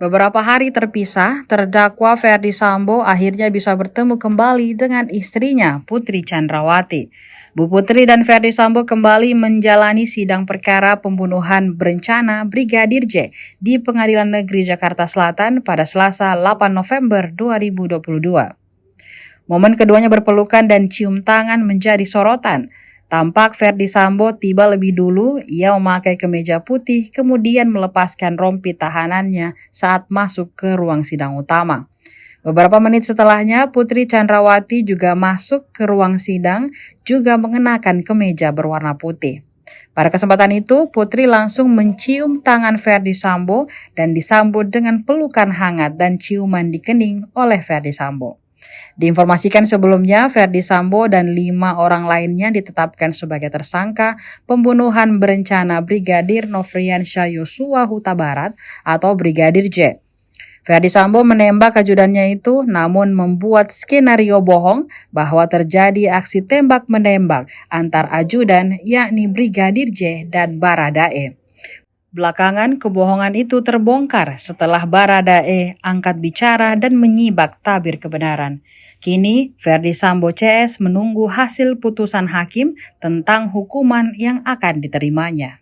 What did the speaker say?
Beberapa hari terpisah, terdakwa Ferdy Sambo akhirnya bisa bertemu kembali dengan istrinya, Putri Chandrawati. Bu Putri dan Ferdy Sambo kembali menjalani sidang perkara pembunuhan berencana Brigadir J di Pengadilan Negeri Jakarta Selatan pada Selasa 8 November 2022. Momen keduanya berpelukan dan cium tangan menjadi sorotan. Tampak Ferdy Sambo tiba lebih dulu, ia memakai kemeja putih kemudian melepaskan rompi tahanannya saat masuk ke ruang sidang utama. Beberapa menit setelahnya, Putri Chandrawati juga masuk ke ruang sidang, juga mengenakan kemeja berwarna putih. Pada kesempatan itu, Putri langsung mencium tangan Ferdy Sambo dan disambut dengan pelukan hangat dan ciuman di kening oleh Ferdy Sambo. Diinformasikan sebelumnya, Ferdy Sambo dan 5 orang lainnya ditetapkan sebagai tersangka pembunuhan berencana Brigadir Nofriansyah Yosua Huta Barat atau Brigadir J. Ferdy Sambo menembak ajudannya itu namun membuat skenario bohong bahwa terjadi aksi tembak-menembak antar ajudan yakni Brigadir J dan Baradae. Belakangan kebohongan itu terbongkar setelah Baradae angkat bicara dan menyibak tabir kebenaran. Kini Ferdy Sambo CS menunggu hasil putusan hakim tentang hukuman yang akan diterimanya.